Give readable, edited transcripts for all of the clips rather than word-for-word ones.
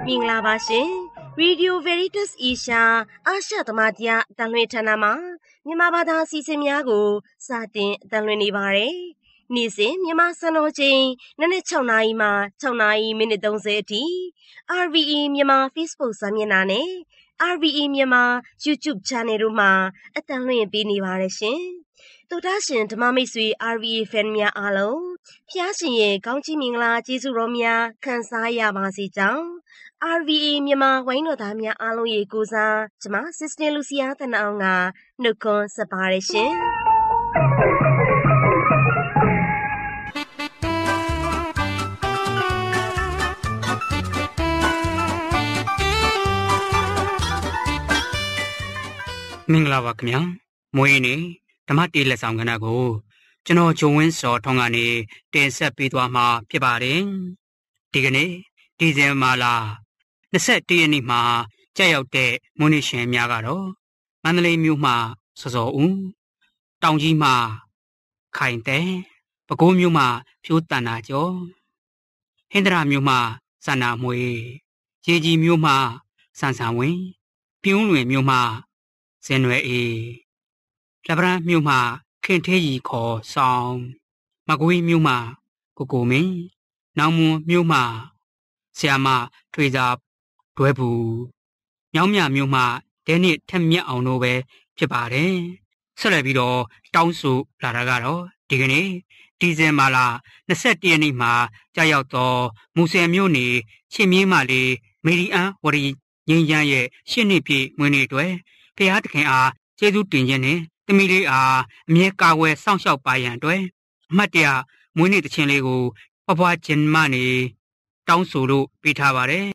မင်္ဂလာပါရှင် Radio Veritas Asia အာရှသမารတရားအတန်လွှင့်ဌာနမှာမြန်မာဘာသာအစီအစဉ်များကိုစတင်အတန်လွှင့်နေပါတယ်။နေ့စဉ်မြန်မာစံတော်ချိန်နနက်6နာရီမှ6နာရီမိနစ်30အထိ RVE မြန်မာ Facebook စာမျက်နှာနဲ့ RVE မြန်မာ YouTube Channel တို့မှာအတန်လွှင့်ပေးနေပါတယ်ရှင်။တို့သားရှင်ဓမ္မမိတ်ဆွေ RVE Fan များအားလုံးဖျားရှင်ရဲ့ကောင်းချီးမင်္ဂလာကျေးဇူးတော်များခံစားရပါစေကြောင်း RVE မြန်မာဝိုင်းတော်သားများအားလုံးရဲ့ကိုစားကျွန်မ Sister Lucia တနအောင်ကနှုတ်ခွန်းဆက်ပါရရှင်မင်္ဂလာပါခင်ဗျာမွေးနေ့ဓမ္မတေးလက်ဆောင်ကဏ္ဍကိုကျွန်တော်ဂျုံဝင်းစောထွန်းကနေတင်ဆက်ပေးသွားမှာဖြစ်ပါတယ်ဒီကနေ့ဒီဇင်ဘာလ21ရက်နေ့မှာကြာရောက်တဲ့မွေးနေ့ရှင်များကတော့မန္တလေးမြို့မှာစောစောဦးတောင်ကြီးမှာခိုင်တဲ့ပဲခူးမြို့မှာဖြိုးတန်နာကျော်ဟင်္ဒရာမြို့မှာစန္နာမွေရေကြီးမြို့မှာစန်ဆန်ဝင်းပြုံးလွင်မြို့မှာဇင်နွယ်အေလက်ပံမြို့မှာခင်သေးရီခေါ်ဆောင်မကွေးမြို့မှာကိုကိုမင်းနောင်မွန်မြို့မှာဆရာမထွေသာတွဲဘူးမြောင်းမြမြို့မှာဒဲနစ်ထက်မြက်အောင်တို့ပဲဖြစ်ပါတယ်ဆက်လက်ပြီးတော့တောင်းဆိုလာတာကတော့ဒီကနေ့ဒီဇင်ဘာလ21ရက်နေ့မှာကြာရောက်သောမူဆယ်မြို့နေချင်းမြင်းမာလေးမေရီအန်ဝရီငင်းရန်ရဲ့ရှစ်နှစ်ပြည့်မွေးနေ့အတွက်ဖျားသခင်အားကျေးဇူးတင်ခြင်းနဲ့တမီလေးအားအမြဲကာဝယ်စောင့်ရှောက်ပါရန်အတွက်အမှတ်တရမွေးနေ့တခြင်းလေးကိုပွားခြင်းမနေတောင်းဆိုလို့ပေးထားပါတယ်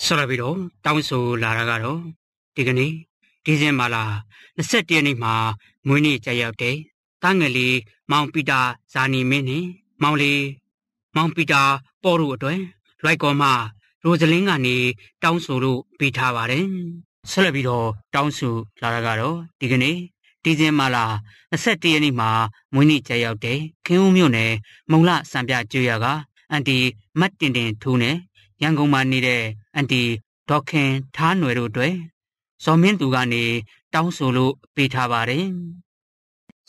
ဆက်လက်ပြီးတော့တောင်းဆိုလာတာကတော့ဒီကနေ့ဒီဇင်ဘာလ21ရက်နေ့မှာမွေးနေ့ကြာရောက်တဲ့တားငယ်လေးမောင်ပီတာဇာနီမင်းနဲ့မောင်လေးမောင်ပီတာပေါ်တို့အတွက်လွိုက်ကောမှရိုဇလင်းကနေတောင်းဆိုလို့ပေးထားပါတယ်ဆက်လက်ပြီးတော့တောင်းဆိုလာတာကတော့ဒီကနေ့ဒီဇင်ဘာလ21ရက်နေ့မှာမွေးနေ့ကြာရောက်တဲ့ခင်ဦးမြို့နယ်မုံလစံပြကျွော်ကအန်တီမတ်တင်တင်ထူးနဲ့ရန်ကုန်မှာနေတဲ့အန်တီဒေါက်ခင်ထားနွယ်တို့အတွက်ဇော်မင်းသူကနေတောင်းဆိုလို့ပေးထားပါတယ်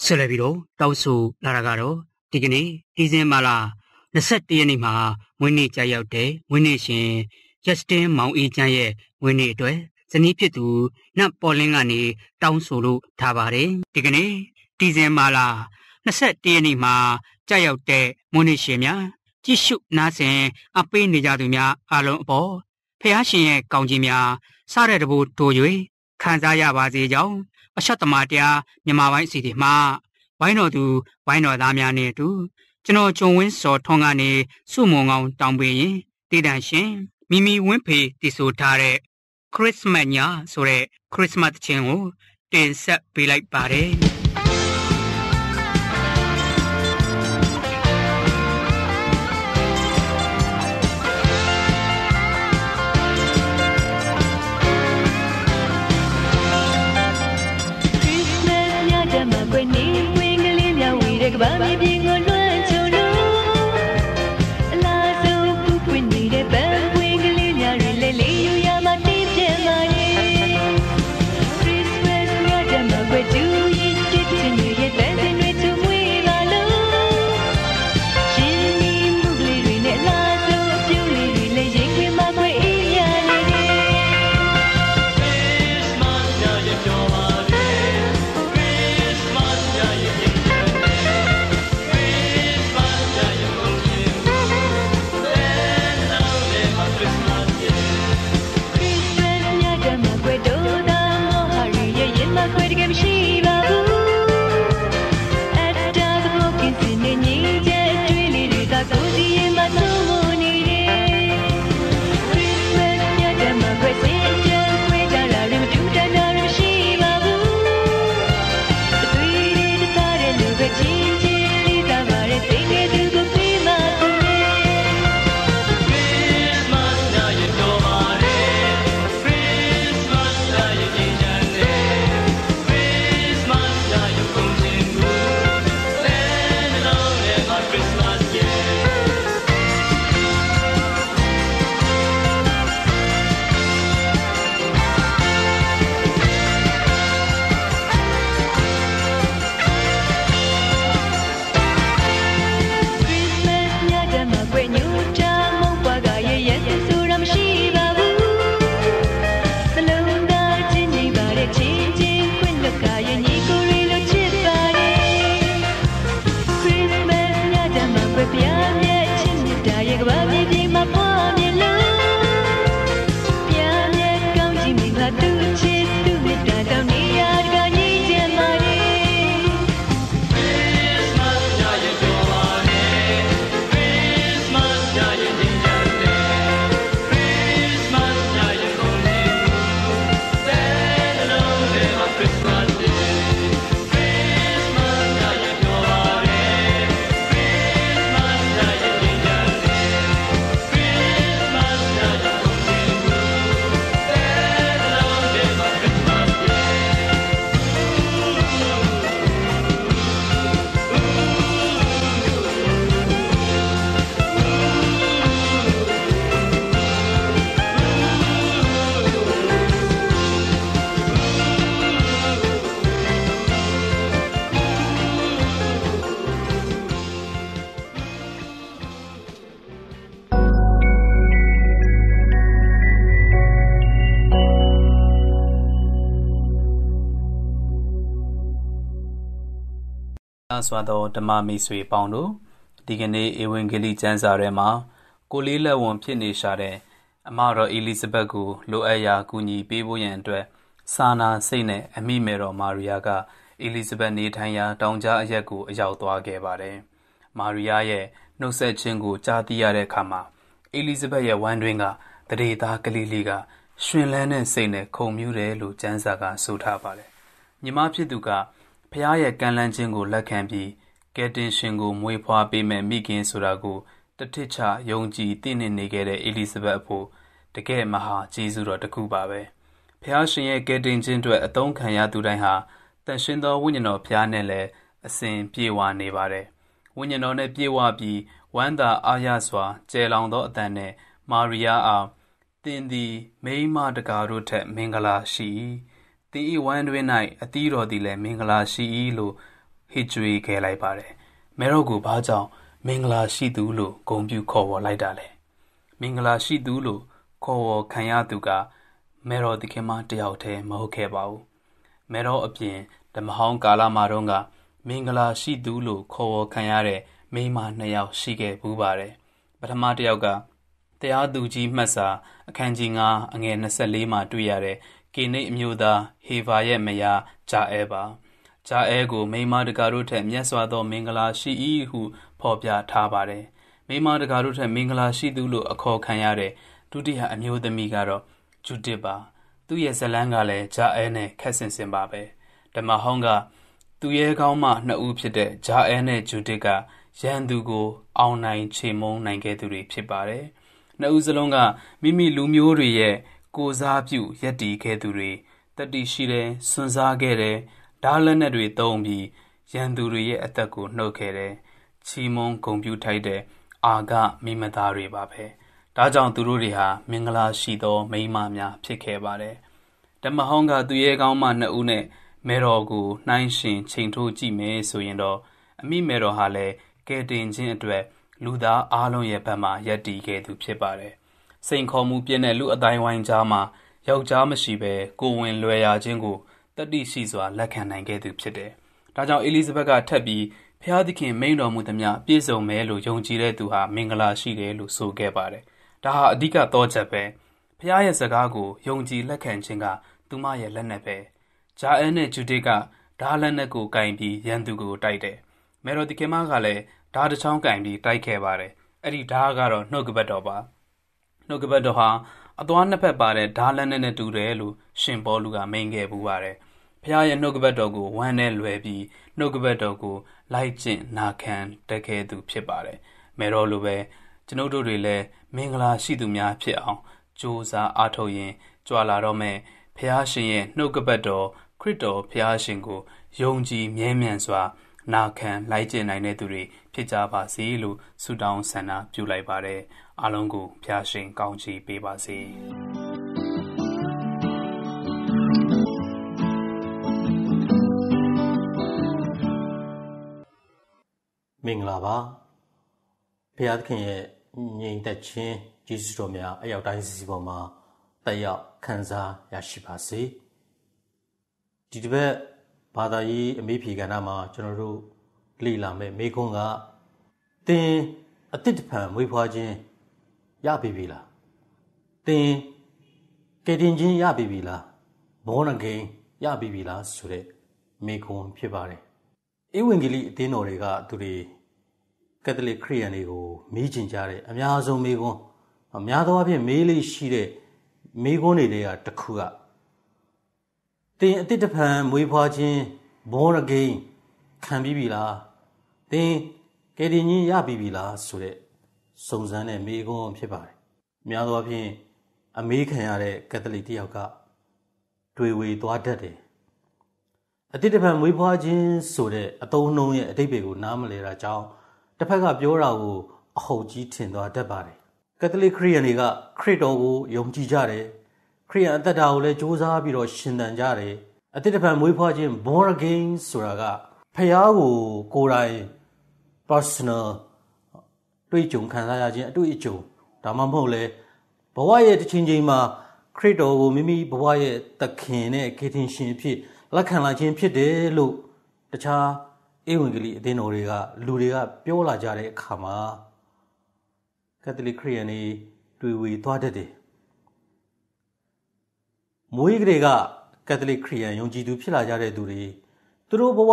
ဆက်လက်ပြီးတော့တောင်းဆိုလာတာကတော့ဒီကနေ့ဒီဇင်ဘာလ21ရက်နေ့မှာမွေးနေ့ကြာရောက်တဲ့မွေးနေ့ရှင်ရက်စတင်မောင်အေးချမ်းရဲ့မွေးနေ့အတွက်ဇနီးဖြစ်သူနတ်ပေါ်လင်းကနေတောင်းဆိုလို့ထားပါတယ်ဒီကနေ့ဒီဇင်ဘာလ21ရက်နေ့မှာကြာရောက်တဲ့မွေးနေ့ရှင်များကြည့်ရှုနားဆင်အပေးနေကြသူများအားလုံးအပေါ်ဖျားရှင်ရဲ့ကောင်းခြင်းများစတဲ့တဘို့တို့၍ခံစားရပါစေကြောင်းအရှက်သမားတရားမြန်မာပိုင်းစီတီမှဝိုင်းတော်သူဝိုင်းတော်သားများနဲ့အတူကျွန်တော်ဂျုံဝင်းစောထွန်းကနေစုမုံကောင်းတောင်းပေးရင်တည်တံရှင်မိမိဝင်းဖေတည်ဆိုထားတဲ့ခရစ်စမတ်ညဆိုတဲ့ခရစ်စမတ်ချင်းကိုတင်ဆက်ပေးလိုက်ပါတယ်ကဘာမြေပြင်ကိုလွှမ်းခြုံလို့အလားဆုံးပူပွင့်နေတဲ့ပန်းပွင့်ကလေးများတွေလေလေယူရမှတင်းပြတ်ပါရဲ့ Christmas ညတဲ့မှာပဲတူရင်တစ်ချင်းရဲ့တန်းစင်တွေချူမွေးပါလို့ရှင်ဒီမှုကလေးတွေနဲ့လာဆုံးအပြုံးလေးတွေလည်းရင်ခွင်မှာခွေအေးရနေတယ် Christmas ညရဲ့ပြောပါလေ Christmas ညရဲ့ စွာသောဓမ္မမိတ်ဆွေပေါင်းတို့ဒီကနေ့ဧဝံဂေလိကျမ်းစာထဲမှာကိုလေးလက်ဝန်ဖြစ်နေရှာတဲ့အမတော်အီလိဇဘက်ကိုလိုအပ်ရာကူညီပေးဖို့ရန်အတွက်စာနာစိတ်နဲ့အမိမေတော်မာရီယာကအီလိဇဘက်နေထိုင်ရာတောင်ကြားအရက်ကိုအရောက်သွားခဲ့ပါတယ်။မာရီယာရဲ့နှုတ်ဆက်ခြင်းကိုကြားသိရတဲ့အခါမှာအီလိဇဘက်ရဲ့ဝမ်းတွင်းကတရေသားကလေးလေးကရှင်လန်းတဲ့စိတ်နဲ့ခုန်မြူးတယ်လို့ကျမ်းစာကဆိုထားပါတယ်။ညီမဖြစ်သူကဖျားရဲ့ကမ်းလှမ်းခြင်းကိုလက်ခံပြီးကယ်တင်ရှင်ကိုမွေးဖွားပေးမဲ့မိခင်ဆိုတာကိုတထစ်ချယုံကြည်သိနေခဲ့တဲ့အီလိဇဘက်အဖို့တကယ်မဟာကျေးဇူးတော်တစ်ခုပါပဲ။ဖျားရှင်ရဲ့ကယ်တင်ခြင်းအတွက်အသုံးခံရသူတိုင်းဟာတန်ရှင်သောဝိညာဉ်တော်ဖျားနဲ့လည်းအစဉ်ပြေဝနေပါတယ်။ဝိညာဉ်တော်နဲ့ပြေဝပြီးဝမ်းသာအားရစွာကျယ်လောင်သောအသံနဲ့မာရီယာအားသင်သည်မိန်းမတကာတို့ထက်မင်္ဂလာရှိ၏။သင်၏ဝမ်းတွင်၌အသီးတော်သည်လည်းမင်္ဂလာရှိ၏လို့ဟစ်ကြွေးခဲ့လိုက်ပါတယ်။မဲတော်ကိုဘာကြောင့်မင်္ဂလာရှိသူလို့ဂုဏ်ပြုခေါ်ဝေါ်လိုက်တာလဲ။မင်္ဂလာရှိသူလို့ခေါ်ဝေါ်ခံရသူကမဲတော်သခင်မတယောက်တည်းမဟုတ်ခဲ့ပါဘူး။မဲတော်အပြင်ဓမ္မဟောင်းကာလမှာတုန်းကမင်္ဂလာရှိသူလို့ခေါ်ဝေါ်ခံရတဲ့မိန်းမ2ယောက်ရှိခဲ့ဘူးပါတယ်။ပထမတစ်ယောက်ကတရားသူကြီးမှတ်စာအခန်းကြီး9အငယ်24မှာတွေ့ရတဲ့ကေနိတ်အမျိုးသားဟေဗာရဲ့မယားဂျာအဲပါဂျာအဲကိုမိန်းမတကာတို့ထက်မြတ်စွာသောမင်္ဂလာရှိ၏ဟုဖော်ပြထားပါတယ်မိန်းမတကာတို့ထက်မင်္ဂလာရှိသူလို့အခေါ်ခံရတဲ့ဒုတိယအမျိုးသမီးကတော့ဂျူဒစ်ပါသူ့ရဲ့ဇလန်းကလည်းဂျာအဲနဲ့ခက်ဆင်ဆင်ပါပဲဓမ္မဟောင်းကသူရဲကောင်းမ2ဦးဖြစ်တဲ့ဂျာအဲနဲ့ဂျူဒစ်ကရန်သူကိုအောင်နိုင်ချေမုန်းနိုင်ခဲ့သူတွေဖြစ်ပါတယ်နှစ်ဦးစလုံးကမိမိလူမျိုးတွေရဲ့ကိုစားပြုရပ်တည်ခဲ့သူတွေတတိရှိတယ်စွန့်စားခဲ့တယ်ဓာတ်လက်နက်တွေသုံးပြီးရန်သူတွေရဲ့အသက်ကိုနှုတ်ခဲ့တယ်ချီးမွမ်းဂုဏ်ပြုထိုက်တဲ့အာဂမိမသားတွေပါပဲဒါကြောင့်သူတို့တွေဟာမင်္ဂလာရှိသောမိန်းမများဖြစ်ခဲ့ပါတယ်ဓမ္မဟောင်းကသူရဲကောင်းမ2ဦးနဲ့မဲတော်ကိုနှိုင်းရှင်ချိန်ထိုးကြည့်မယ်ဆိုရင်တော့အမိမဲတော်ဟာလည်းကယ်တင်ခြင်းအတွက်လူသားအားလုံးရဲ့ဘက်မှရပ်တည်ခဲ့သူဖြစ်ပါတယ်။စိန်ခေါ်မှုပြည့်တဲ့လူအတိုင်းဝိုင်းကြားမှာယောက်ျားမရှိဘဲကိုယ်ဝင်လွယ်ရခြင်းကိုတတိရှိစွာလက်ခံနိုင်ခဲ့သူဖြစ်တယ်။ဒါကြောင့်အေလိဇဘက်ကထပ်ပြီးဖျားသခင်မိန့်တော်မူသမျှပြည့်စုံမယ်လို့ယုံကြည်တဲ့သူဟာမင်္ဂလာရှိတယ်လို့ဆိုခဲ့ပါတယ်။ဒါဟာအဓိကသောချက်ပဲ။ဖျားရဲ့စကားကိုယုံကြည်လက်ခံခြင်းကသူမရဲ့လက်နက်ပဲ။ဂျာအဲနဲ့ဂျူဒစ်ကဓာလက်နက်ကိုကင်ပြီးရန်သူကိုတိုက်တယ်။မေရိုဒီကေမာကလည်းဓာတစ်ချောင်းကင်ပြီးတိုက်ခဲ့ပါတယ်အဲ့ဒီဓာကတော့နှုတ်ကပတ်တော်ပါနှုတ်ကပတ်တော်ဟာအသွားနှစ်ဖက်ပါတဲ့ဓာလက်နဲ့တူတယ်လို့ရှင်ပေါလုကမိန့်ခဲ့ပူပါတယ်ဖခင်ရဲ့နှုတ်ကပတ်တော်ကိုဝမ်းနဲ့လွယ်ပြီးနှုတ်ကပတ်တော်ကိုလိုက်ကျင့်နာခံတတ်ခဲ့သူဖြစ်ပါတယ်မေတော်လိုပဲကျွန်ုပ်တို့တွေလည်းမင်္ဂလာရှိသူများဖြစ်အောင်ကြိုးစားအားထုတ်ရင်ကြွလာတော့မယ်ဖခင်ရှင်ရဲ့နှုတ်ကပတ်တော်ခရစ်တော်ဖခင်ရှင်ကိုယုံကြည်မြဲမြံစွာနာခံလိုက်ကျင့်နိုင်တဲ့သူတွေဖြစ်ကြပါစေလို့ဆုတောင်းဆန္ဒပြုလိုက်ပါတယ်အားလုံးကိုဖျားရှင်ကောင်းချီးပေးပါစေမင်္ဂလာပါဘုရားသခင်ရဲ့ငြိမ်သက်ခြင်းကျေးဇူးတော်များအရောက်တိုင်းစီပေါ်မှာတက်ရောက်ခံစားရရှိပါစေဒီတစ်ပတ်ဘာသာရေးအမေးဖြေကဏ္ဍမှာကျွန်တော်တို့လေ့လာမယ့်မေးခွန်းကသင်အသစ်တစ်ဖန်မွေးဖွားခြင်းရပြီလားသင်ကယ်တင်ခြင်းရပြီလား born again ရပြီလားဆိုတဲ့မေးခွန်းဖြစ်ပါတယ်ဧဝံဂေလိအသင်းတော်တွေကသူတွေကက်သလစ်ခရစ်ယာန်တွေကိုမေးချင်ကြတဲ့အများဆုံးမေးခွန်းအများသောအားဖြင့်မေးလေးရှိတဲ့မေးခွန်းတွေကတစ်ခုကသင်အသစ်တစ်ဖန်မွေးဖွားခြင်း born again ခံပြီးပြီလားသင်ကယ်တင်ခြင်းရပြီလားဆိုတဲ့စုံစမ်းတဲ့မေးခွန်းဖြစ်ပါတယ်များသောအားဖြင့်အမေးခံရတဲ့ကက်သလစ်တယောက်ကတွေဝေသွားတတ်တယ်အသစ်တစ်ဖန်မွေးဖွားခြင်းဆိုတဲ့အသုံးအနှုန်းရဲ့အဓိပ္ပာယ်ကိုနားမလည်တာကြောင့်တစ်ဖက်ကပြောတာကိုအဟုတ်ကြီးထင်သွားတတ်ပါတယ်ကက်သလစ်ခရစ်ယာန်တွေကခရစ်တော်ကိုယုံကြည်ကြတယ်ခရစ်ယာန်အသက်တာကိုလည်းကြိုးစားပြီးတော့ရှင်သန်ကြတယ်အသစ်တစ်ဖန်မွေးဖွားခြင်း born again ဆိုတာကဖခင်ကိုကိုယ်တိုင် personal တွေ့ကြုံခံစားရခြင်းအတွေ့အကြုံဒါမှမဟုတ်လေဘဝရဲ့တစ်ချိန်ချိန်မှာခရစ်တော်ကိုမိမိဘဝရဲ့သခင်နဲ့ကယ်တင်ရှင်အဖြစ်လက်ခံလာခြင်းဖြစ်တယ်လို့တခြား ဧဝံဂေလိအသင်းတော်တွေကလူတွေကပြောလာကြတဲ့အခါမှာကက်သလစ်ခရစ်ယာန်တွေတွေ့ဝေသွားတတ်တယ်မွေးကလေးကကက်သလစ်ခရစ်ယာန်ယုံကြည်သူဖြစ်လာကြတဲ့သူတွေသူတို့ဘဝ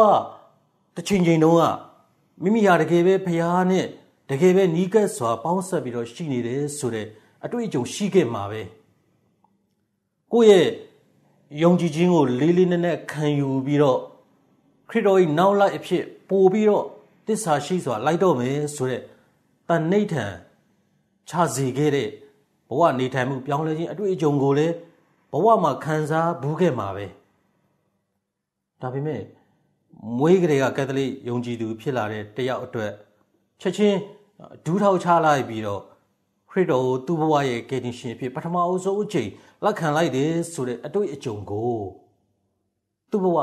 တစ်ချိန်ချိန်တုန်းကမိမိဟာတကယ်ပဲဖခင်နဲ့တကယ်ပဲနီးကပ်စွာပေါင်းဆက်ပြီးတော့ရှိနေတယ်ဆိုတဲ့အတွေ့အကြုံရှိခဲ့မှာပဲကိုယ့်ရဲ့ယုံကြည်ခြင်းကိုလေးလေးနက်နက်ခံယူပြီးတော့ခရစ်တော်၏နောက်လိုက်အဖြစ်ပို့ပြီးတော့တစ္ဆာရှိစွာလိုက်တော့မယ်ဆိုတဲ့တန်နှိဋ္ဌံခြားစေခဲ့တဲ့ဘဝနေထိုင်မှုပြောင်းလဲခြင်းအတွေ့အကြုံကိုလည်းဘဝမှာခံစားဘူးခဲ့မှာပဲဒါပေမဲ့မွေးကလေးကကက်သလစ်ယုံကြည်သူဖြစ်လာတဲ့တယောက်အတွက်ချက်ချင်းဒူးထောက်ချလိုက်ပြီးတော့ခရစ်တော်ကိုသူ့ဘဝရဲ့ကယ်တင်ရှင်ဖြစ်ပထမအဆုံးအချိန်လက်ခံလိုက်တယ်ဆိုတဲ့အတွေ့အကြုံကိုသူ့ဘဝ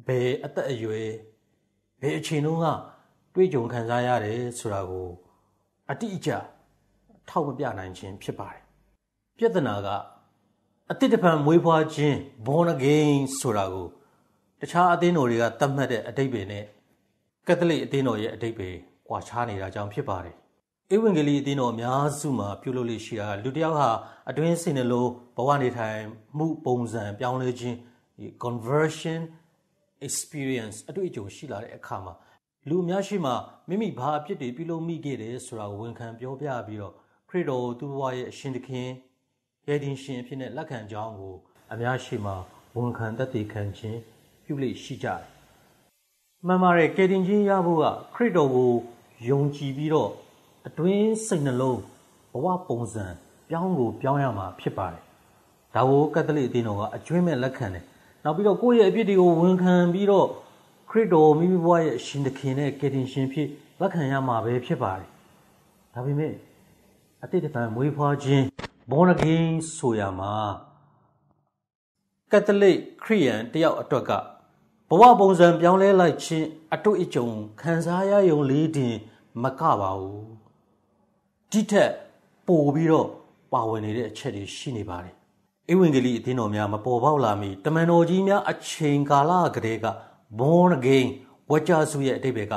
ဘယ်အသက်အရွယ်ဘယ်အချိန်တုန်းကတွေ့ကြုံခံစားရတယ်ဆိုတာကိုအတိအကျထောက်မပြနိုင်ခြင်းဖြစ်ပါတယ်ပြဿနာကအတိတ်တဖန်မွေးဖွားခြင်း born again ဆိုတာကိုတခြားအသင်းတော်တွေကသတ်မှတ်တဲ့အဓိပ္ပာယ်နဲ့ကက်သလစ်အသင်းတော်ရဲ့အဓိပ္ပာယ်ကွာခြားနေတာကြောင့်ဖြစ်ပါတယ်ဧဝံဂေလိအသင်းတော်အများစုမှာပြုလုပ်လို့ရှိတာလူတစ်ယောက်ဟာအတွင်းစိတ်နှလုံးဘဝနေထိုင်မှုပုံစံပြောင်းလဲခြင်း conversion experience အတွေ့အကြုံရှိလာတဲ့အခါမှာလူအများရှိမှမိမိဘာအဖြစ်တွေပြုလုပ်မိခဲ့တယ်ဆိုတာကိုဝန်ခံပြောပြပြီးတော့ခရစ်တော်သူ့ဘဝရဲ့အရှင်သခင်ရဲ့တင်ရှင်အဖြစ်နဲ့လက်ခံကြောင်းကိုအများရှိမှဝန်ခံတတ်သိခံခြင်းပြုလို့ရှိကြတယ်။မှန်ပါတယ်ကယ်တင်ခြင်းရဖို့ကခရစ်တော်ကိုယုံကြည်ပြီးတော့အတွင်းစိတ်နှလုံးဘဝပုံစံပြောင်းကိုပြောင်းရမှာဖြစ်ပါတယ်။ဒါကိုကက်သလစ်အသင်းတော်ကအကျွမ်းမဲ့လက်ခံတယ်။နောက်ပြီးတော့ကိုယ့်ရဲ့အပြစ်တွေကိုဝန်ခံပြီးတော့ခရစ်တော်မိမိဘဝရဲ့အရှင်သခင်နဲ့ကယ်တင်ရှင်ဖြစ်လက်ခံရမှာပဲဖြစ်ပါတယ်။ဒါပေမဲ့အတိတ်တပံမွေးဖွားခြင်း born again ဆိုရမှာကက်သလစ်ခရစ်ယာန်တယောက်အတွက်ကဘဝပုံစံပြောင်းလဲလိုက်ခြင်းအတွေ့အကြုံခံစားရယုံလေးတင်မကပါဘူးဒီထက်ပိုပြီးတော့ပါဝင်နေတဲ့အချက်တွေရှိနေပါတယ်ဧဝံဂေလိအသင်းတော်များမပေါ်ပေါက်လာမီတမန်တော်ကြီးများအချိန်ကာလကတည်းက born again ဝကြစုရဲ့အဓိပ္ပာယ်က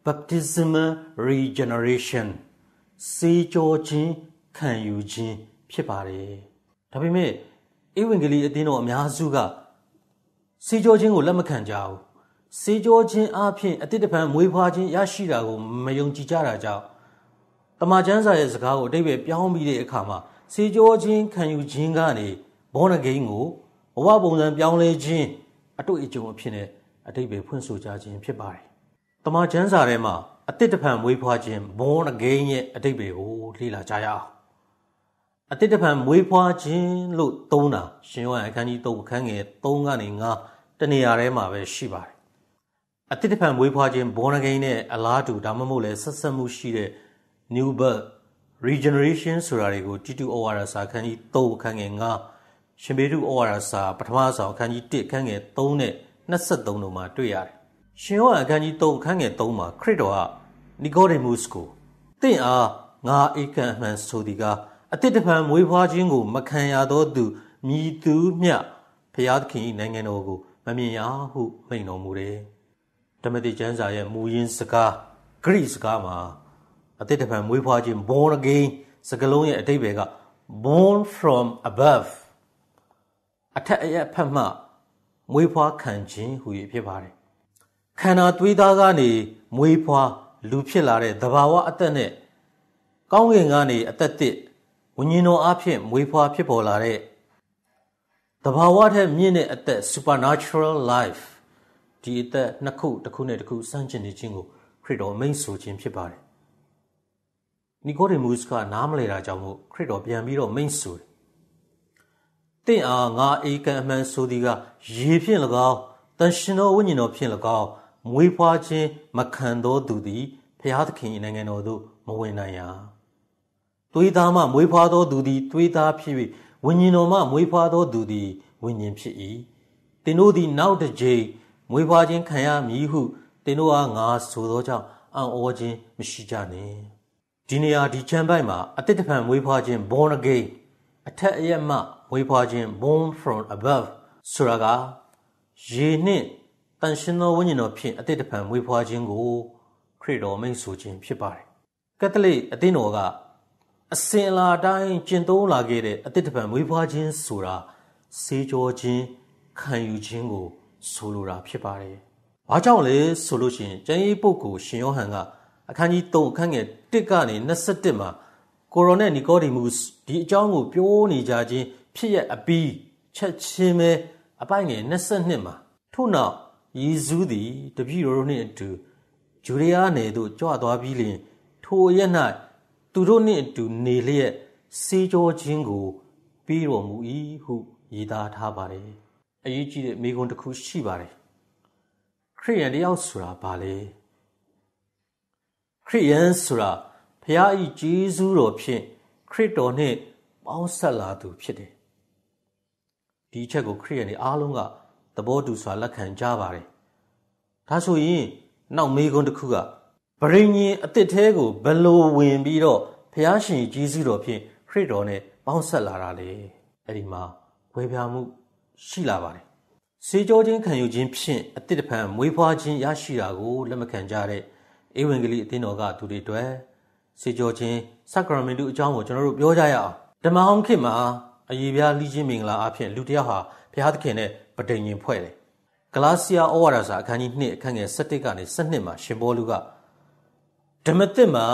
baptismal regeneration စေကြောခြင်းခံယူခြင်းဖြစ်ပါတယ်ဒါပေမဲ့ဧဝံဂေလိအသင်းတော်အများစုကစေကြောခြင်းကိုလက်မခံကြဘူးစေကြောခြင်းအပြင်အတိတ်တပံမွေးဖွားခြင်းရရှိတာကိုမယုံကြည်ကြတာကြောင့်တမန်ကျမ်းစာရဲ့စကားကိုအဓိပ္ပာယ်ပြောင်းပြီးတဲ့အခါမှာစေကြောခြင်းခံယူခြင်းကနေ born again ကိုဘဝပုံစံပြောင်းလဲခြင်းအတွေ့အကြုံအဖြစ်နဲ့အဓိပ္ပာယ်ဖွင့်ဆိုကြခြင်းဖြစ်ပါတယ်တမန်ကျမ်းစာထဲမှာအတိတ်တပံမွေးဖွားခြင်း born again ရဲ့အဓိပ္ပာယ်ကိုလေ့လာကြရအောင်အတိတ်တပံမွေးဖွားခြင်းလို့သုံးတာရှင်ယောဟန်အခန်းကြီး3အခန်းငယ်3ကနေ5တနေရာထဲမှာပဲရှိပါတယ်အတိတ်တပံမွေးဖွားခြင်း born again နဲ့အလားတူဒါမှမဟုတ်လဲဆက်ဆက်မှုရှိတဲ့ new birth regeneration ဆိုတာတွေကိုတိတုဩဝါဒစာအခန်းကြီး3အခန်းငယ်5ရှင်ပေတုဩဝါဒစာပထမဆောင်အခန်းကြီး1အခန်းငယ်3နဲ့23တို့မှာတွေ့ရတယ်ရှင်ယောဟန်အခန်းကြီး3အခန်းငယ်3မှာခရစ်တော်ကနီကိုဒေမုစ်ကိုသင်အားငါဧကံအမှန်ဆိုသည်ကအတိတ်တပံမွေးဖွားခြင်းကိုမခံရသောသူမြည်သူမျှဖျားသခင်၏နိုင်ငံတော်ကိုမမြင်ရဟုမိန့်တော်မူတယ်ဓမ္မတိကျမ်းစာရဲ့မူရင်းစကားဂရိစကားမှာအတိတ်တပံမွေးဖွားခြင်း born again စကားလုံးရဲ့အဓိပ္ပာယ်က born from above အထက်အရပ်ဖက်မှမွေးဖွားခံခြင်းဟူ၍ဖြစ်ပါတယ်ခန္ဓာသွေးသားကနေမွေးဖွားလူဖြစ်လာတဲ့သဘာဝအသက်နဲ့ကောင်းကင်ကနေအသက်သစ်ဝိညာဉ်တော်အဖြစ်မွေးဖွားဖြစ်ပေါ်လာတဲ့သဘာဝထက်မြင့်တဲ့အသက် supernatural life ဒီအသက်နှစ်ခုတစ်ခုနဲ့တစ်ခုစမ်းကျင်နေခြင်းကိုခရစ်တော်မိန့်ဆိုခြင်းဖြစ်ပါတယ်နီကိုဒေမုစ်ကနားမလည်တာကြောင့်မို့ခရစ်တော်ပြန်ပြီးတော့မိန့်ဆိုတယ်တင့်အားငါဧကံအမှန်ဆိုသည်ကရေဖြင့်၎င်းတန်ရှင်သောဝိညာဉ်တော်ဖြင့်၎င်းမွေးဖွားခြင်းမခံသောသူသည်ဖျားသခင်၏နိုင်ငံတော်သို့မဝင်နိုင်ရာသွေးသားမှမွေးဖွားသောသူသည်သွေးသားဖြစ်၍ဝိညာဉ်တော်မှမွေးဖွားသောသူသည်ဝိညာဉ်ဖြစ်၏သင်တို့သည်နောက်တစ်ကြိမ်မွေးဖွားခြင်းခံရမည်ဟုသင်တို့အားငါဆိုသောကြောင့်အံ့ဩခြင်းမရှိကြနှင့်ဒီနေရာဒီချမ်းပိုက်မှာအတိတ်တဖန်မွေးဖွားခြင်း born again အထက်အရက်မှမွေးဖွားခြင်း born from above ဆိုတာကရေနှင့် တန်ရှင်သောဝိညာဉ်တော်ဖြင့်အသစ်တစ်ဖန်မွေးဖွားခြင်းကိုခရစ်တော်မိန့်ဆိုခြင်းဖြစ်ပါတယ်ကက်သလစ်အသင်းတော်ကအစဉ်အလာတိုင်းကျင့်သုံးလာခဲ့တဲ့အသစ်တစ်ဖန်မွေးဖွားခြင်းဆိုတာဆေးကြောခြင်းခံယူခြင်းကိုဆိုလိုတာဖြစ်ပါတယ်။ဘာကြောင့်လဲဆိုလို့ရှိရင်ကျမ်းရေးပုဂ္ဂိုလ်ရှင်ယောဟန်ကအခန်းကြီး3အခန်းငယ်1ကနေ21မှာကိုရိုနဲ့နီကောဒီမုစ်ဒီအကြောင်းကိုပြောနေကြခြင်းဖြစ်ရအပြီးချက်ချင်းပဲအပိုင်ငယ်22မှာထို့နောက်ယေရှုသည်တပည့်တော်တို့နှင့်အတူဂျူဒေးယားနယ်သို့ကြွသွားပြီးလျှင်ထိုအရက်၌သူတို့နှင့်အတူနေလျက်ဆေးကြောခြင်းကိုပြီးတော်မူ၏ဟုရေးသားထားပါတယ်။အရေးကြီးတဲ့မိဂုဏ်တစ်ခုရှိပါတယ်။ခရိယန်တယောက်ဆိုတာဘာလဲ။ခရိယန်ဆိုတာဖခင်၏ကျေးဇူးတော်ဖြင့်ခရစ်တော်နှင့်ပေါင်းဆက်လာသူဖြစ်တယ်။ဒီအချက်ကိုခရိယန်တွေအားလုံးကသဘောတူစွာလက်ခံကြပါတယ်။ဒါဆိုရင်နောက်မိဂုဏ်တစ်ခုကဗြိဉ္ဉ်အသစ်ထဲကိုဘယ်လိုဝင်ပြီးတော့ဖခင်ရှင်ကျေးဇူးတော်ဖြင့်ခရစ်တော်နဲ့ပေါင်းဆက်လာတာလေအဲ့ဒီမှာဝေပြာမှုရှိလာပါတယ်ဆေးကြောခြင်းခံယူခြင်းဖြင့်အသစ်တစ်ဖန်မွေးဖွားခြင်းရရှိတာကိုလက်မခံကြတဲ့ဧဝံဂေလိအသင်းတော်ကသူတွေအတွက်ဆေးကြောခြင်းစက္ကရာမင်တုအကြောင်းကိုကျွန်တော်တို့ပြောကြရအောင်ဓမ္မဟောင်းခေတ်မှာအယေပြားလိချင်းမင်္ဂလာအဖြစ်လူတစ်ယောက်ဟာဘုရားသခင်နဲ့ပဋိညာဉ်ဖွဲ့တယ်ဂလာစီယာဩဝါဒစာအခန်းကြီး2အခန်းငယ်17ကနေ12မှာရှင်ပေါလုကဓမ္မသစ်မှာ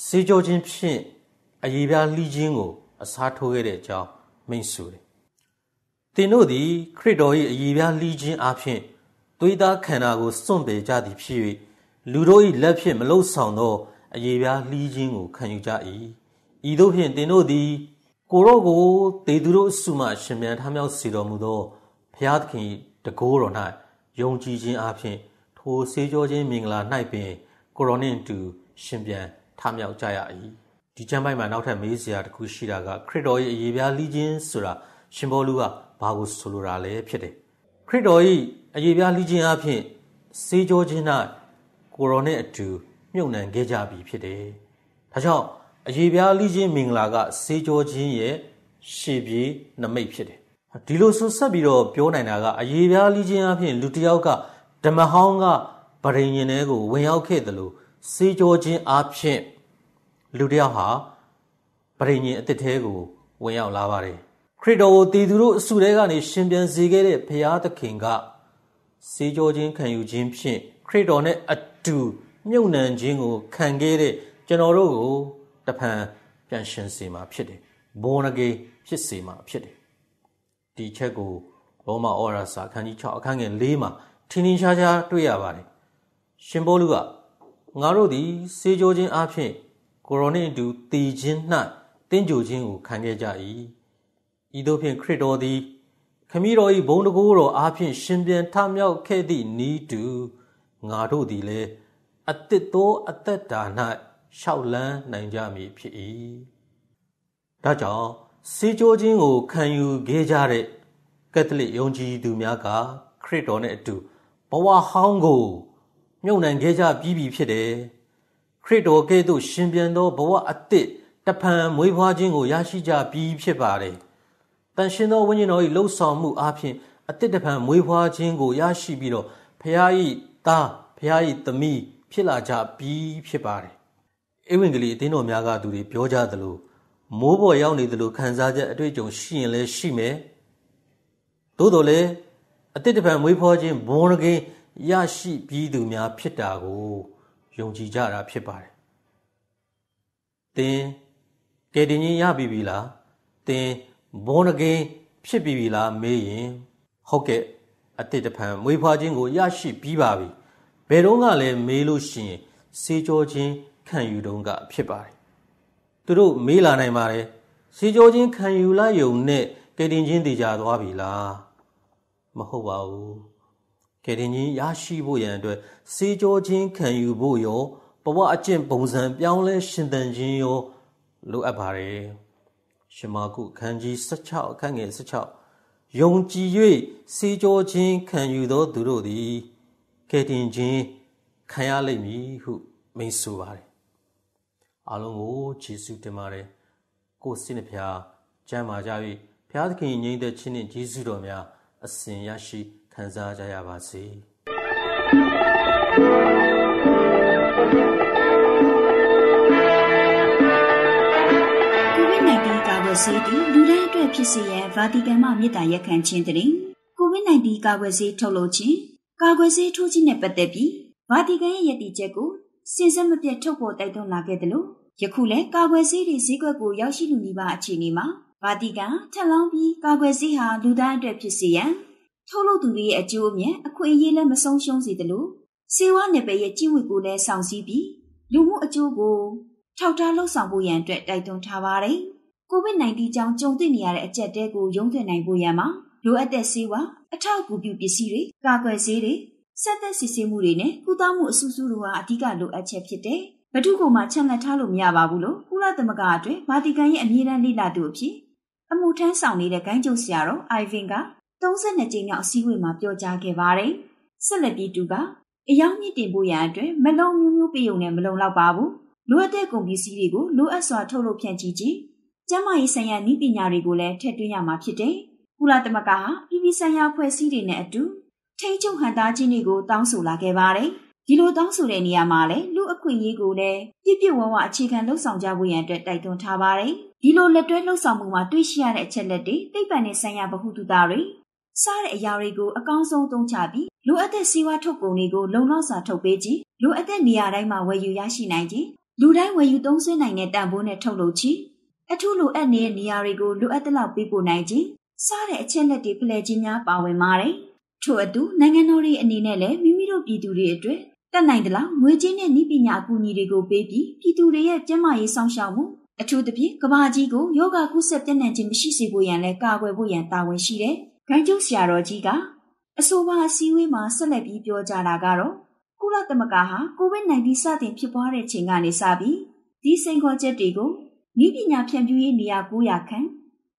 ဆေးကြောခြင်းဖြင့်အယေပြားလိချင်းကိုအစားထိုးခဲ့တဲ့အကြောင်းမိန့်ဆိုတယ်သင်တို့သည်ခရစ်တော်၏အယေပြားလိချင်းအဖြစ်သွေးသားခန္ဓာကိုစွန့်ပယ်ကြသည်ဖြစ်၍လူတို့၏လက်ဖြင့်မလုံဆောင်သောအယေပြားလိချင်းကိုခံယူကြ၏ဤသို့ဖြင့်သင်တို့သည်ကိုရော့ကိုတေသူတို့အစုမှရှင်ပြန်ထမြောက်စေတော်မူသောဘုရားသခင်တကိုးတော်၌ယုံကြည်ခြင်းအပြင်ထိုဆေးကြောခြင်းမင်္ဂလာ၌ပင်ကိုရောနှင့်တူရှင်ပြန်ထမြောက်ကြရ၏ဒီကျမ်းပိုင်းမှာနောက်ထပ်မေးစရာတစ်ခုရှိတာကခရစ်တော်၏အယေပြားလိချင်းဆိုတာရှင်ပေါလုကဘာကိုဆိုလိုတာလဲဖြစ်တယ်ခရစ်တော်၏အယေပြားလိချင်းအပြင်ဆေးကြောခြင်း၌ကိုရောနှင့်အတူမြုပ်နှံခဲ့ကြပြီဖြစ်တယ်ဒါကြောင့်အယေပြားလိချင်းမင်္ဂလာကဆေးကြောခြင်းရဲ့ရှေ့ပြေးနမိတ်ဖြစ်တယ်ဒီလိုဆိုဆက်ပြီးတော့ပြောနိုင်တာကအယေပြားလိချင်းအပြင်လူတစ်ယောက်ကဓမ္မဟောင်းကဗြိဉ္ဉ်ထဲကိုဝင်ရောက်ခဲ့တယ်လို့ဆေးကြောခြင်းအပြင်လူတစ်ယောက်ဟာဗြိဉ္ဉ်အသစ်ထဲကိုဝင်ရောက်လာပါတယ်ခရစ်တော်ကိုတည်သူတို့အစုထဲကနေရှင်ပြန်စေခဲ့တဲ့ဘုရားသခင်ကဆေးကြောခြင်းခံယူခြင်းဖြင့်ခရစ်တော်နဲ့အတူမြုပ်နှံခြင်းကိုခံခဲ့တဲ့ကျွန်တော်တို့ကိုတဖန်ပြန်ရှင်စေမှာဖြစ်တယ်။ born again ဖြစ်စေမှာဖြစ်တယ်။ဒီချက်ကိုရောမဩဝါဒစာအခန်းကြီး6အခန်းငယ်4မှာထင်ထင်ရှားရှားတွေ့ရပါတယ်။ရှင်ပေါလုကငါတို့သည်ဆေးကြောခြင်းအပြင်ကိုရိုနှင့်အတူတည်ခြင်း၌တင်းကြိုခြင်းကိုခံခဲ့ကြ၏။ဤသို့ဖြင့်ခရစ်တော်သည်ခမည်းတော်၏ဘုန်းတကူတော်အပြင်ရှင်ပြန်ထမြောက်ခဲ့သည့်ဤတူငါတို့သည်လည်းအသစ်သောအသက်တာ၌ရှောက်လန်းနိုင်ကြမည်ဖြစ်၏ဒါကြောင့်ဆေးကြောခြင်းကိုခံယူခဲ့ကြတဲ့ကက်သလစ်ယုံကြည်သူများကခရစ်တော်နဲ့အတူဘဝဟောင်းကိုမြုပ်နှံခဲ့ကြပြီးပြီဖြစ်တယ်ခရစ်တော်ကဲ့သို့ရှင်ပြန်သောဘဝအသစ်တဖန်မွေးဖွားခြင်းကိုရရှိကြပြီးဖြစ်ပါတယ်တန်ရှင်သောဝိညာဉ်တော်၏လှုပ်ဆောင်မှုအပြင်အသစ်တဖန်မွေးဖွားခြင်းကိုရရှိပြီးတော့ဖခင်၏သားဖခင်၏သမီးဖြစ်လာကြပြီးဖြစ်ပါတယ်ဧဝံဂေလိအသင်းတော်များကသူတွေပြောကြသလိုမိုးပေါ်ရောက်နေသလိုခံစားချက်အတွေ့အကြုံရှိရင်လည်းရှိမယ်သို့တော်လည်းအသစ်တဖန်မွေးဖွားခြင်းဘုံရကင်းရရှိပြီးသူများဖြစ်တာကိုယုံကြည်ကြတာဖြစ်ပါတယ်သင်ကယ်တင်ခြင်းရပြီလားသင်ဘုံရကင်းဖြစ်ပြီလားမေးရင်ဟုတ်ကဲ့အသစ်တဖန်မွေးဖွားခြင်းကိုရရှိပြီးပါပြီဘယ်တော့ကလည်းမေးလို့ရှိရင်ဆေးကြောခြင်းခံယူတုံးကဖြစ်ပါတယ်သူတို့မေးလာနိုင်ပါတယ်ဆေးကြောခြင်းခံယူလိုက်ယုံနဲ့ကယ်တင်ခြင်းတည်ကြသွားပြီလားမဟုတ်ပါဘူးကယ်တင်ခြင်းရရှိဖို့ရန်အတွက်ဆေးကြောခြင်းခံယူဖို့ရောဘဝအကျင့်ပုံစံပြောင်းလဲရှင်သန်ခြင်းရောလိုအပ်ပါတယ်ရှမာကုခန်းကြီး16အခန်းငယ်16ယုံကြည်၍ဆေးကြောခြင်းခံယူသောသူတို့သည်ကယ်တင်ခြင်းခံရလိမ့်မည်ဟုမိန့်ဆိုပါတယ်အားလုံးကိုယေရှုတင်ပါတယ်ကိုယ်စိတ်နှဖျားကျမ်းမာကြ၍ဘုရားသခင်ငြိမ်သက်ခြင်းနှင့်ယေရှုတော်များအစဉ်ရရှိခံစားကြရပါစေ ဆေးတီလူဒန်းအတွက်ဖြစ်စေရန်ဗာတီကန်မှမြစ်တာရက်ခံခြင်းတည်းကိုဗစ် -19 ကာကွယ်ဆေးထုတ်လုပ်ခြင်းကာကွယ်ဆေးထိုးခြင်းနဲ့ပတ်သက်ပြီးဗာတီကန်ရဲ့ယက်တီချက်ကိုစဉ်ဆက်မပြတ်ထုတ်ပေါ်တိုက်တွန်းလာခဲ့တယ်လို့ယခုလည်းကာကွယ်ဆေးတွေဈေးကွက်ကိုရောက်ရှိလူနေပါအခြေအနေမှာဗာတီကန်ထပ်လောင်းပြီးကာကွယ်ဆေးဟာလူသားအတွက်ဖြစ်စေရန်ထုတ်လုပ်သူတွေရဲ့အကျိုးအမြတ်အခွင့်အရေးလည်းမဆုံးရှုံးစေတယ်လို့စေဝါနယ်ပယ်ရဲ့ကျင့်ဝတ်ကိုလည်းဆောင်စည်းပြီးလူမှုအကျိုးကိုထောက်ထားလှုပ်ဆောင်ဖို့ရန်အတွက်တိုက်တွန်းထားပါတယ်ကိုဗစ် -19 ကြောင့်ကြုံတွေ့နေရတဲ့အကျပ်တဲကိုရုံးထွက်နိုင်ဖို့ရန်မှာလိုအပ်တဲ့ဆေးဝါးအထောက်အကူပြုပစ္စည်းတွေကာကွယ်ဆေးတွေစက်သက်စစ်ဆေးမှုတွေနဲ့ကုသမှုအဆူဆူတို့ဟာအဓိကလိုအပ်ချက်ဖြစ်တယ်။ဘယ်သူ့ကိုမှချက်လက်ထားလို့မရပါဘူးလို့ကုလသမဂ္ဂအတွက်ဗာတီကန်ရဲ့အမြဲတမ်းလေ့လာသူအဖြစ်အမှုထမ်းဆောင်နေတဲ့ဂိုင်းချုပ်ဆရာတော်အိုင်ဗင်က32ကြိမ်မြောက်အစည်းအဝေးမှာပြောကြားခဲ့ပါတယ်။ဆက်လက်ပြီးသူကအယောင်မြင့်တင်ဖို့ရန်အတွက်မလုံမျိုးမျိုးပေးုံနဲ့မလုံလောက်ပါဘူး။လိုအပ်တဲ့ကုန်ပစ္စည်းတွေကိုလိုအပ်စွာထုတ်လုပ်ဖြန့်ချိခြင်းကျန်းမာရေးဆိုင်ရာနည်းပညာတွေကိုလည်းထည့်သွင်းရမှာဖြစ်တယ်။ကုလသမဂ္ဂဟာပြည်ပဆိုင်ရာဖွဲ့စည်းတွေနဲ့အတူထိန်းချုပ်ဟန်တာခြင်းတွေကိုတောင်းဆိုလာခဲ့ပါတယ်။ဒီလိုတောင်းဆိုတဲ့နေရာမှာလည်းလူအခွင့်အရေးကိုလည်းပြည့်ပြည့်ဝဝအခြေခံလှုပ်ဆောင်ကြဖို့ရန်အတွက်တိုက်တွန်းထားပါတယ်။ဒီလိုလက်တွဲလှုပ်ဆောင်မှုမှာတွေ့ရှိရတဲ့အချက်လက်တွေသိပ္ပံနဲ့ဆိုင်ရာဗဟုသုတတွေစားတဲ့အရာတွေကိုအကောင်းဆုံးသုံးချပြီးလိုအပ်တဲ့စီးပွားထုတ်ကုန်တွေကိုလုံလောက်စွာထုတ်ပေးခြင်းလိုအပ်တဲ့နေရာတိုင်းမှာဝယ်ယူရရှိနိုင်ခြင်းလူတိုင်းဝယ်ယူသုံးစွဲနိုင်တဲ့တန်ဖိုးနဲ့ထုတ်လုပ်ခြင်းအထူးလိုအပ်နေတဲ့နေရာတွေကိုလိုအပ်တဲ့လောက်ပေးပို့နိုင်ခြင်းစားတဲ့အချက်လက်တွေဖလှယ်ခြင်းများပါဝင်ပါတယ်။ထို့အတူနိုင်ငံတော်တွေအနေနဲ့လည်းမိမိတို့ပြည်သူတွေအတွက်တတ်နိုင်သလောက်ငွေကြေးနဲ့နည်းပညာအကူအညီတွေကိုပေးပြီးပြည်သူတွေရဲ့ကျန်းမာရေးစောင့်ရှောက်မှုအထူးသဖြင့်ကမ္ဘာကြီးကိုယောဂကုသပြန့်နှံ့ခြင်းမရှိစေဖို့ရန်လည်းကာကွယ်ဖို့ရန်တာဝန်ရှိတယ်။ဂိုင်းကျုပ်ဆရာတော်ကြီးကအဆိုပါအစည်းအဝေးမှာဆက်လက်ပြီးပြောကြားတာကတော့ကုလသမဂ္ဂဟာကိုဗစ် -19 စတင်ဖြစ်ပွားတဲ့ချိန်ကနေစပြီးဒီစိန်ခေါ်ချက်တွေကိုနည်းပညာဖြန့်ဖြူးရေးနေရာ900ခန့်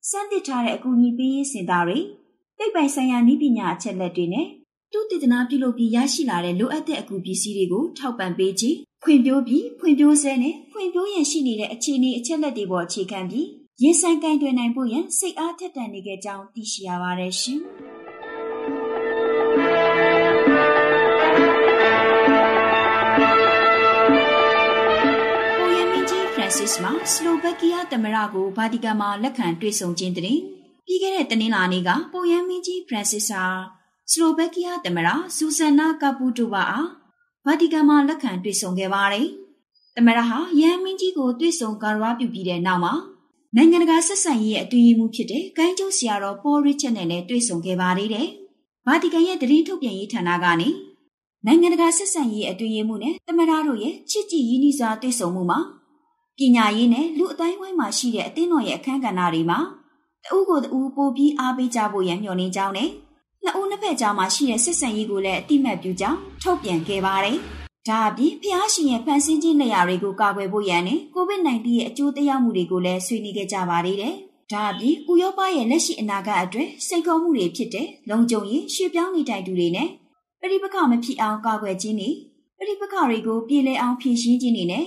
စမ်းသစ်ထားတဲ့အကူအညီပေးရေးစင်တာတွေသိပ္ပံဆိုင်ရာနည်းပညာအချက်လက်တွေနဲ့တုတည်တနာပြုလုပ်ပြီးရရှိလာတဲ့လိုအပ်တဲ့အကူပစ္စည်းတွေကိုထောက်ပံ့ပေးခြင်းဖွံ့ဖြိုးပြီးဖွံ့ဖြိုးဆဲနဲ့ဖွံ့ဖြိုးရန်ရှိနေတဲ့အခြေအနေအချက်လက်တွေပေါ်အခြေခံပြီးရင်ဆိုင်ကင်တွင်နိုင်ဖို့ရန်စိတ်အားထက်သန်နေကြကြောင်းသိရှိရပါတယ်ရှင်။မှာစလိုဗက်ကီးယားသမ္မတကိုဗာတီကန်မှာလက်ခံတွေ့ဆုံခြင်းတွင်ပြီးခဲ့တဲ့တနင်္လာနေ့ကပုပ်ရဟန်းမင်းကြီးဖရန်စစ်ဟာစလိုဗက်ကီးယားသမ္မတဆူဆန်နာကာပူတိုဗာအားဗာတီကန်မှာလက်ခံတွေ့ဆုံခဲ့ပါတယ်။သမ္မတဟာရဟန်းမင်းကြီးကိုတွေ့ဆုံကာရဝပြုပြီးတဲ့နောက်မှာနိုင်ငံတကာဆက်ဆံရေးရဲ့အတွင်းရေးမှူးဖြစ်တဲ့ဂိုင်းကျုပ်ဆရာတော်ပေါ်ရစ်ချက်နဲ့လည်းတွေ့ဆုံခဲ့ပါသေးတယ်။ဗာတီကန်ရဲ့သတင်းထုတ်ပြန်ရေးဌာနကနေနိုင်ငံတကာဆက်ဆံရေးအတွင်းရေးမှူးနဲ့သမ္မတတို့ရဲ့ချစ်ကြည်ရင်းနှီးစွာတွေ့ဆုံမှုမှာပညာရေးနဲ့လူအတိုင်းဝိုင်းမှာရှိတဲ့အသင်းတော်ရဲ့အခမ်းကဏ္ဍတွေမှာတဦးကိုယ်တဦးပို့ပြီးအားပေးကြဖို့ရန်မျှော်လင့်ကြောင်းနဲ့နှစ်ဦးနှစ်ဖက်ကြားမှာရှိတဲ့ဆက်ဆံရေးကိုလည်းအတိမတ်ပြုကြောင်းထုတ်ပြန်ခဲ့ပါတယ်။ဒါအပြင်ဖျားရှင်ရဲ့ဖန်ဆင်းခြင်းနေရာတွေကိုကာကွယ်ဖို့ရန်နဲ့ကိုဗစ် -19 ရဲ့အကျိုးသက်ရောက်မှုတွေကိုလည်းဆွေးနွေးခဲ့ကြပါသေးတယ်။ဒါအပြင်ဥရောပရဲ့လက်ရှိအနာဂတ်အတွက်စိန်ခေါ်မှုတွေဖြစ်တဲ့လုံခြုံရေးရွှေ့ပြောင်းနေထိုင်သူတွေနဲ့ပဋိပက္ခမဖြစ်အောင်ကာကွယ်ခြင်းတွေပဋိပက္ခတွေကိုပြေလည်အောင်ဖြေရှင်းခြင်းတွေနဲ့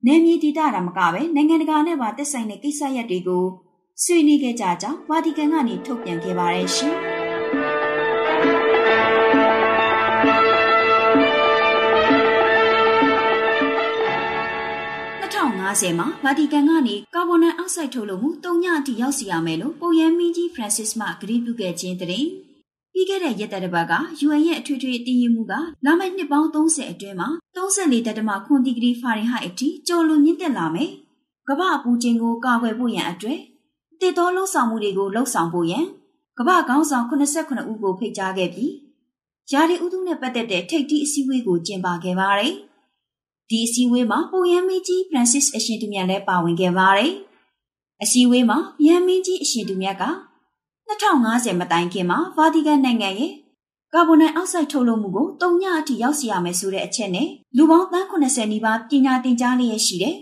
နယ်မြေဒေသမကပဲနိုင်ငံတကာနဲ့ပါသက်ဆိုင်တဲ့ကိစ္စရပ်တွေကိုဆွေးနွေးခဲ့ကြကြောင်းဗာတီကန်ကနေထုတ်ပြန်ခဲ့ပါတယ်ရှင်။2050မှာဗာတီကန်ကနေကာဗွန်ဒိုင်အောက်ဆိုက်ထုတ်လုပ်မှု3ညအထိရောက်စီရမယ်လို့ပုပ်ရဟန်းမင်းကြီးဖရန်စစ်မှကတိပြုခဲ့ခြင်းတည်းပြီးခဲ့တဲ့ရက်တစ်ပတ်က UN ရဲ့အထွေထွေအတည်ပြုမှုကလာမယ့်နှစ်ပေါင်း30အတွင်းမှာ34.9 ဒီဂရီဖာရင်ဟိုက်အထိကျော်လွန်မြင့်တက်လာမယ်။ကမ္ဘာအပူချိန်ကိုကာကွယ်ဖို့ရန်အတွက်တည်တော်လှုပ်ဆောင်မှုတွေကိုလှုပ်ဆောင်ဖို့ရန်ကမ္ဘာခေါင်းဆောင်89ဦးကိုဖိတ်ကြားခဲ့ပြီးယာရီဥတုနဲ့ပတ်သက်တဲ့ထိပ်သီးအစည်းအဝေးကိုကျင်းပခဲ့ပါတယ်။ဒီအစည်းအဝေးမှာပုပ်ရဟန်းမင်းကြီးဖရန်စစ်အရှင်သူမြတ်လည်းပါဝင်ခဲ့ပါတယ်။အစည်းအဝေးမှာရဟန်းမင်းကြီးအရှင်သူမြတ်က2050မတိုင်ခင်မှာဗာတီကန်နိုင်ငံရဲ့ကာဗွန်ဒိုင်အောက်ဆိုက်ထုတ်လုပ်မှုကို3ညအထိရောက်စီရမယ်ဆိုတဲ့အချက်နဲ့လူပေါင်း80နီးပါးပညာသင်ကြားလျက်ရှိတဲ့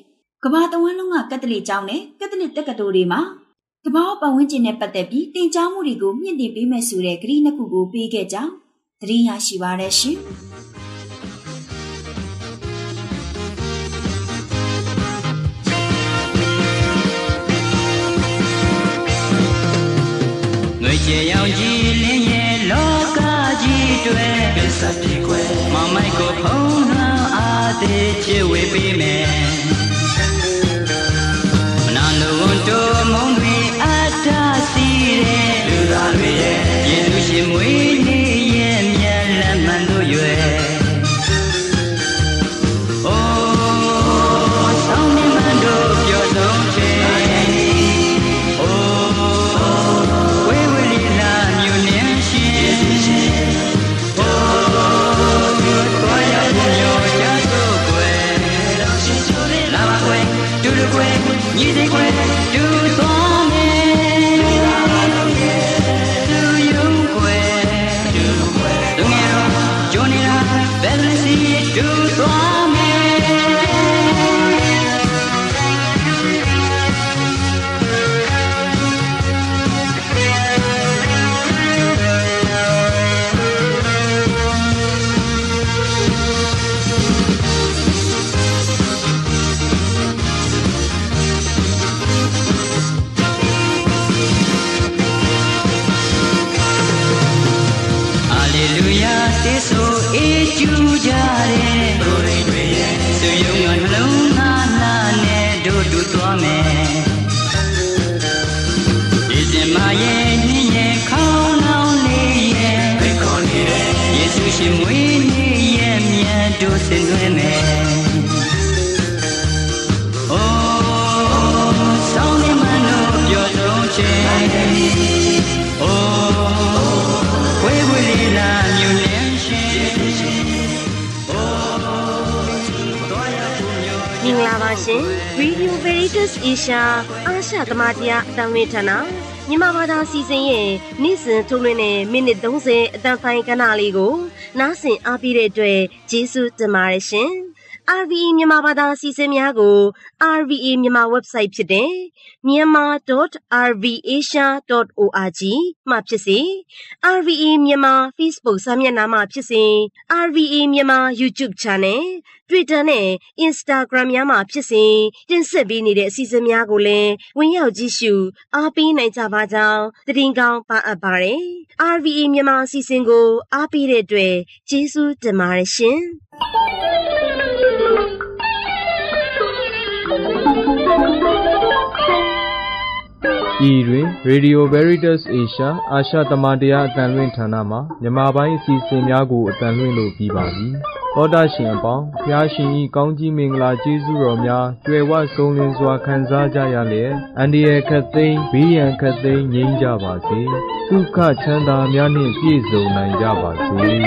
ကမ္ဘာတဝန်းလုံးကကက်သလစ်ကျောင်းနဲ့ကက်သလစ်တက္ကသိုလ်တွေမှာကမ္ဘာပတ်ဝန်းကျင်နဲ့ပတ်သက်ပြီးသင်ကြားမှုတွေကိုမြင့်တင်ပေးမယ်ဆိုတဲ့ကတိနှစ်ခုကိုပေးခဲ့ကြောင်းသတင်းရရှိပါရရှင်။ငွေကြေးရောင်ကြီးလင်းရဲ့လောကကြီးတွေပစ္စပ်ပြေခွဲမမ မိုက်ကိုဖုံးလွှမ်းအားသေးချစ်ဝေပေးမယ်မနာလို့တို့မုံတွေအတားစီတဲ့လူသားတွေရဲ့ယေရှုရှင်မွေးနေ့ရဲ့မြတ်လက်မှန်တို့ရွယ်ညီစိတ်ခွဲတူသွားမယ်တူယုံခွဲလူငယ်တော့ဂျွန်နေတာဘယ်လိုစီတူသွားမယ်ဆိုအေးကျူကြတဲ့သူတွေရဲ့သူယုံကနှလုံးသားနဲ့တို့တူသွားမယ်ဒီစင်မရဲ့ညင်ရဲ့ခေါင်းလောင်းလေးရဲ့ဖိတ်ခေါ်နေတဲ့ယေရှုရှင်မွေးနေ့ရဲ့မြတ်တို့ဆင်နွှဲမယ်အိုးဆောင်းနေမှလို့ပြောဆုံးခြင်းအိုးဝေဝေလေးလာမြူနေမင်္ဂလာပါရှင် Radio Veritas Asia အာရှသမတရားအတန်လွင်ဌာနမြန်မာဘာသာစီစဉ်ရဲ့နေ့စဉ်ထုတ်လွှင့်တဲ့မိနစ်30အတန်ဖိုင်ကဏ္ဍလေးကိုနားဆင်အားပေးတဲ့အတွက်ကျေးဇူးတင်ပါတယ်ရှင် RVE မြန်မာဘာသာစီစဉ်များကို RVE မြန်မာ website ဖြစ်တဲ့ myanmar.rvasia.org မှာဖြစ်စေ RVE မြန်မာ Facebook စာမျက်နှာမှာဖြစ်စေ RVE မြန်မာ YouTube Channel Twitter နဲ့ Instagram များမှာဖြစ်စေတင်ဆက်ပေးနေတဲ့အစီအစဉ်များကိုလည်းဝင်ရောက်ကြည့်ရှုအားပေးနိုင်ကြပါကြောင်းသတင်းကောင်းပါအပ်ပါတယ်။ RVE မြန်မာအစီအစဉ်ကိုအားပေးတဲ့အတွက်ကျေးဇူးတင်ပါတယ်ရှင်။ ဤတွင် Radio Veritas Asia အာရှသမတရားအတန်လွင့်ဌာနမှမြန်မာပိုင်းအစီအစဉ်များကိုအတန်လွင့်လို့ပြီးပါပြီ။သောတာရှင်အပေါင်းဖျားရှင်ဤကောင်းကြီးမင်္ဂလာကျေးဇူးတော်များကြွယ်ဝဆုံးလင်းစွာခံစားကြရလျက်အန္တရာယ်ခတ်သိမ်းဘေးရန်ခတ်သိမ်းငြိမ်းကြပါစေ။ဒုက္ခချမ်းသာများနှင့်ပြည့်စုံနိုင်ကြပါစေ။